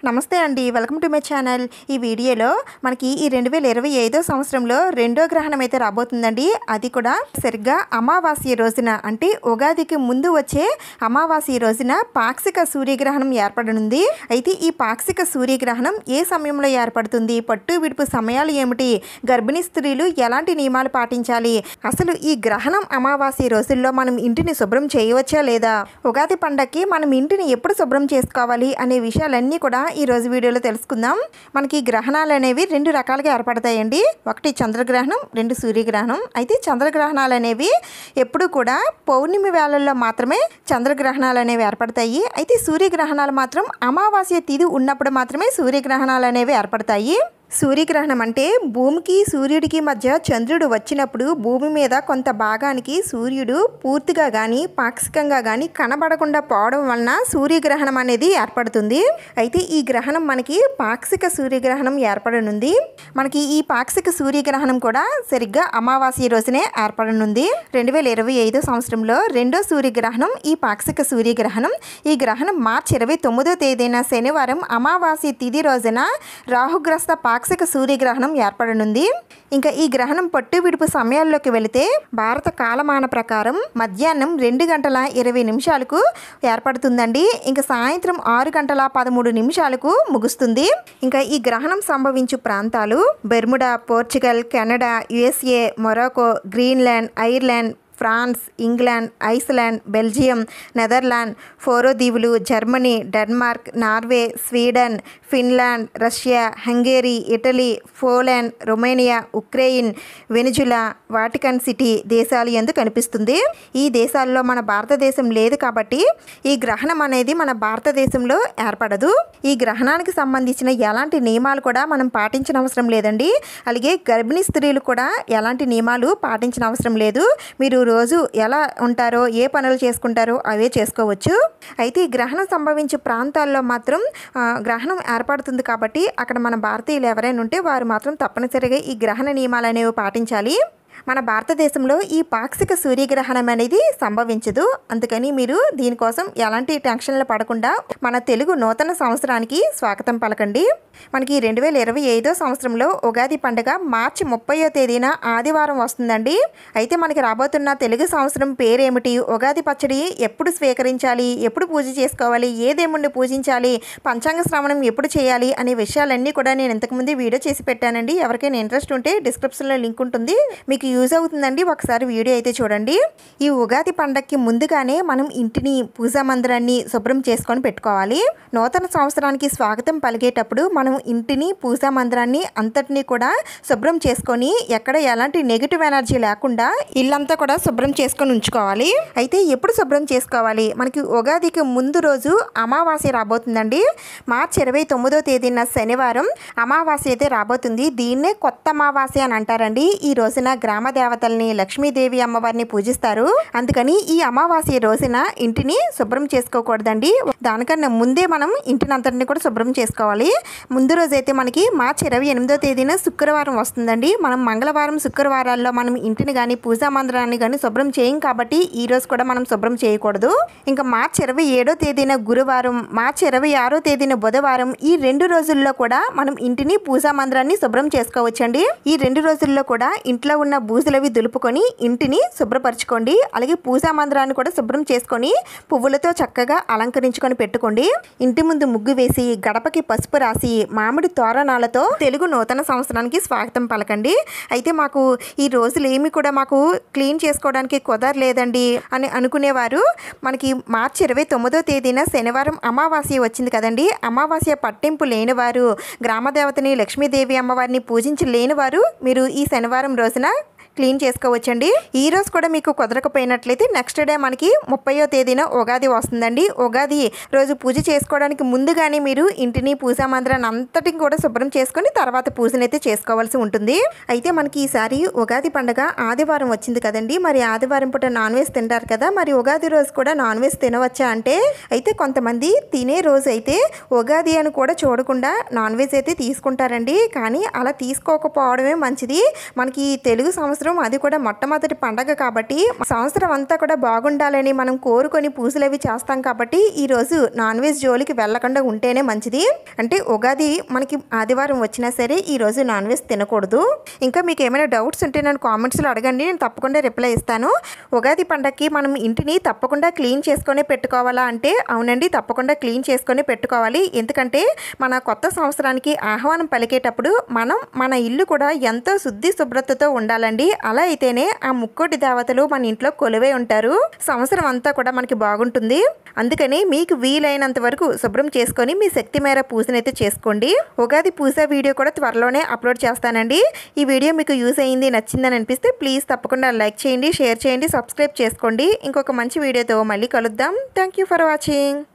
నమస్తే అండి, welcome to my channel. ఈ వీడియోలో మనకి ఈ 2025 సంవత్సరంలో రెండో గ్రహణం అయితే రాబోతుందండి. అది కూడా సరిగ్గా అమావాస్య రోజున, అంటే ఉగాదికి ముందు వచ్చే అమావాస్య రోజున పాక్షిక సూర్యగ్రహణం ఏర్పడనుంది. అయితే ఈ పాక్షిక సూర్యగ్రహణం ఏ సమయంలో ఏర్పడుతుంది, పట్టు విడుపు సమయాలు ఏమిటి, గర్భిణీ స్త్రీలు ఎలాంటి నియమాలు పాటించాలి, అసలు ఈ గ్రహణం అమావాస్య రోజుల్లో మనం ఇంటిని శుభ్రం చేయవచ్చా లేదా, ఉగాది పండగకి మనం ఇంటిని ఎప్పుడు శుభ్రం చేసుకోవాలి అనే విషయాలన్నీ కూడా ఈ రోజు వీడియోలో తెలుసుకుందాం. మనకి గ్రహణాలు అనేవి రెండు రకాలుగా ఏర్పడతాయండి. ఒకటి చంద్రగ్రహణం, రెండు సూర్యగ్రహణం. అయితే చంద్రగ్రహణాలు అనేవి ఎప్పుడు కూడా పౌర్ణమి వేళల్లో మాత్రమే చంద్రగ్రహణాలు అనేవి ఏర్పడతాయి. అయితే సూర్యగ్రహణాలు మాత్రం అమావాస్య తిథి ఉన్నప్పుడు మాత్రమే సూర్యగ్రహణాలు అనేవి ఏర్పడతాయి. సూర్యగ్రహణం అంటే భూమికి సూర్యుడికి మధ్య చంద్రుడు వచ్చినప్పుడు భూమి మీద కొంత భాగానికి సూర్యుడు పూర్తిగా కానీ పాక్షికంగా కానీ కనబడకుండా పోవడం వలన సూర్యగ్రహణం అనేది ఏర్పడుతుంది. అయితే ఈ గ్రహణం మనకి పాక్షిక సూర్యగ్రహణం ఏర్పడనుంది. మనకి ఈ పాక్షిక సూర్యగ్రహణం కూడా సరిగ్గా అమావాస్య రోజునే ఏర్పడనుంది. 2025 సంవత్సరంలో రెండో సూర్యగ్రహణం ఈ పాక్షిక సూర్యగ్రహణం. ఈ గ్రహణం మార్చి 29వ తేదీన శనివారం అమావాస్య తిథి రోజున రాహుగ్రస్త పాక్షిక సూర్యగ్రహణం ఏర్పడనుంది. ఇంకా ఈ గ్రహణం పట్టు విడుపు సమయాల్లోకి వెళితే భారత కాలమాన ప్రకారం మధ్యాహ్నం 2:20 ఏర్పడుతుందండి. ఇంకా సాయంత్రం 6:13 ముగుస్తుంది. ఇంకా ఈ గ్రహణం సంభవించు ప్రాంతాలు Bermuda, Portugal, Canada, USA, Morocco, Greenland, Ireland, France, England, Iceland, Belgium, Netherland, Faroe దీవులు, Germany, Denmark, Norway, Sweden, Finland, Russia, Hungary, Italy, Poland, Romania, Ukraine, Venezuela, Vatican city దేశాలు యందు కనిపిస్తుంది. ఈ దేశాల్లో మన భారతదేశం లేదు కాబట్టి ఈ గ్రహణం అనేది మన భారతదేశంలో ఏర్పడదు. ఈ గ్రహణానికి సంబంధించిన ఎలాంటి నియమాలు కూడా మనం పాటించిన అవసరం లేదండి. అలాగే గర్భిణీ స్త్రీలు కూడా ఎలాంటి నియమాలు పాటించిన అవసరం లేదు. మీరు రోజు ఎలా ఉంటారో, ఏ పనులు చేసుకుంటారో అవే చేసుకోవచ్చు. అయితే ఈ గ్రహణం సంభవించే ప్రాంతాల్లో మాత్రం గ్రహణం ఏర్పడుతుంది కాబట్టి అక్కడ మన భారతీయులు ఎవరైనా ఉంటే వారు మాత్రం తప్పనిసరిగా ఈ గ్రహణ నియమాలు అనేవి పాటించాలి. మన భారతదేశంలో ఈ పాక్షిక సూర్యగ్రహణం అనేది సంభవించదు. అందుకని మీరు దీనికోసం ఎలాంటి టెన్షన్లు పడకుండా మన తెలుగు నూతన సంవత్సరానికి స్వాగతం పలకండి. మనకి 2025 సంవత్సరంలో ఉగాది పండుగ మార్చి 30వ తేదీన ఆదివారం వస్తుందండి. అయితే మనకి రాబోతున్న తెలుగు సంవత్సరం పేరేమిటి, ఉగాది పచ్చడి ఎప్పుడు స్వీకరించాలి, ఎప్పుడు పూజ చేసుకోవాలి, ఏ దేవుణ్ణి పూజించాలి, పంచాంగ శ్రవణం ఎప్పుడు చేయాలి అనే విషయాలన్నీ కూడా నేను ఇంతకుముందు వీడియో చేసి పెట్టానండి. ఎవరికైనా ఇంట్రెస్ట్ ఉంటే డిస్క్రిప్షన్లో లింక్ ఉంటుంది, మీకు యూజ్ అవుతుందండి. ఒకసారి వీడియో అయితే చూడండి. ఈ ఉగాది పండగకి ముందుగానే మనం ఇంటిని, పూజా మందిరాన్ని శుభ్రం చేసుకొని పెట్టుకోవాలి. నూతన సంవత్సరానికి స్వాగతం పలికేటప్పుడు మనం ఇంటిని, పూజా మందిరాన్ని అంతటినీ కూడా శుభ్రం చేసుకొని ఎక్కడ ఎలాంటి నెగిటివ్ ఎనర్జీ లేకుండా ఇల్లంతా కూడా శుభ్రం చేసుకొని ఉంచుకోవాలి. అయితే ఎప్పుడు శుభ్రం చేసుకోవాలి, మనకి ఉగాదికి ముందు రోజు అమావాస్య రాబోతుందండి. మార్చి 29వ తేదీన శనివారం అమావాస్య అయితే రాబోతుంది. దీన్నే కొత్త అమావాస్య అని అంటారండి. ఈ రోజున గ్రామ దేవతల్ని, లక్ష్మీదేవి అమ్మవారిని పూజిస్తారు. అందుకని ఈ అమావాస్య రోజున ఇంటిని శుభ్రం చేసుకోకూడదండి. దానికన్నా ముందే మనం ఇంటిని అంతటిని కూడా శుభ్రం చేసుకోవాలి. ముందు రోజైతే మనకి మార్చి 28వ తేదీన శుక్రవారం వస్తుందండి. మనం మంగళవారం, శుక్రవారాల్లో మనం ఇంటిని కానీ పూజా మందిరాన్ని కానీ శుభ్రం చేయం కాబట్టి ఈ రోజు కూడా మనం శుభ్రం చేయకూడదు. ఇంకా మార్చి 27వ తేదీన గురువారం, మార్చి 26వ తేదీన బుధవారం, ఈ 2 రోజుల్లో కూడా మనం ఇంటిని, పూజా మందిరాన్ని శుభ్రం చేసుకోవచ్చండి. ఈ 2 రోజుల్లో కూడా ఇంట్లో ఉన్న బూజులవి దులుపుకొని ఇంటిని శుభ్రపరచుకోండి. అలాగే పూజా మందిరాన్ని కూడా శుభ్రం చేసుకొని పువ్వులతో చక్కగా అలంకరించుకొని పెట్టుకోండి. ఇంటి ముందు ముగ్గు వేసి, గడపకి పసుపు రాసి, మామిడి తోరణాలతో తెలుగు నూతన సంవత్సరానికి స్వాగతం పలకండి. అయితే మాకు ఈ రోజులు ఏమి కూడా మాకు క్లీన్ చేసుకోవడానికి కుదరలేదండి అని అనుకునేవారు, మనకి మార్చి 29వ తేదీన శనివారం అమావాస్య వచ్చింది కదండి. అమావాస్య పట్టింపు లేనివారు, గ్రామదేవతని, లక్ష్మీదేవి అమ్మవారిని పూజించలేనివారు మీరు ఈ శనివారం రోజున క్లీన్ చేసుకోవచ్చండి. ఈ రోజు కూడా మీకు కుదరకపోయినట్లయితే నెక్స్ట్ డే మనకి 30వ తేదీన ఉగాది వస్తుందండి. ఉగాది రోజు పూజ చేసుకోవడానికి ముందుగానే మీరు ఇంటిని, పూజా మందిరాన్ని అంతటిని కూడా శుభ్రం చేసుకొని తర్వాత పూజనైతే చేసుకోవాల్సి ఉంటుంది. అయితే మనకి ఈసారి ఉగాది పండుగ ఆదివారం వచ్చింది కదండి. మరి ఆదివారం పూట నాన్ వెజ్ తింటారు కదా, మరి ఉగాది రోజు కూడా నాన్ వెజ్ తినవచ్చా అంటే, అయితే కొంతమంది తినే రోజు అయితే ఉగాది అని కూడా చూడకుండా నాన్ వెజ్ అయితే తీసుకుంటారండి. కానీ అలా తీసుకోకపోవడమే మంచిది. మనకి తెలుగు సంవత్సరం సంవత్సరం, అది కూడా మొట్టమొదటి పండగ కాబట్టి సంవత్సరం అంతా కూడా బాగుండాలని మనం కోరుకొని పూజలు అవి చేస్తాం కాబట్టి ఈరోజు నాన్ వెజ్ జోలికి వెళ్ళకుండా ఉంటేనే మంచిది. అంటే ఉగాది మనకి ఆదివారం వచ్చినా సరే ఈరోజు నాన్ వెజ్ తినకూడదు. ఇంకా మీకు ఏమైనా డౌట్స్ ఉంటే నన్ను కామెంట్స్లో అడగండి, నేను తప్పకుండా రిప్లై ఇస్తాను. ఉగాది పండగకి మనం ఇంటిని తప్పకుండా క్లీన్ చేసుకొని పెట్టుకోవాలా అంటే అవునండి, తప్పకుండా క్లీన్ చేసుకొని పెట్టుకోవాలి. ఎందుకంటే మన కొత్త సంవత్సరానికి ఆహ్వానం పలికేటప్పుడు మనం మన ఇల్లు కూడా ఎంతో శుద్ధి శుభ్రతతో ఉండాలండి. అలా అయితేనే ఆ ముక్కోటి దేవతలు మన ఇంట్లో కొలువై ఉంటారు. సంవత్సరం అంతా కూడా మనకి బాగుంటుంది. అందుకని మీకు వీలైనంత వరకు శుభ్రం చేసుకొని మీ శక్తి మేర పూజనైతే చేసుకోండి. ఉగాది పూజ వీడియో కూడా త్వరలోనే అప్లోడ్ చేస్తానండి. ఈ వీడియో మీకు యూజ్ అయ్యింది, నచ్చిందని అనిపిస్తే ప్లీజ్ తప్పకుండా లైక్ చేయండి, షేర్ చేయండి, సబ్స్క్రైబ్ చేసుకోండి. ఇంకొక మంచి వీడియోతో మళ్ళీ కలుద్దాం. Thank you for watching.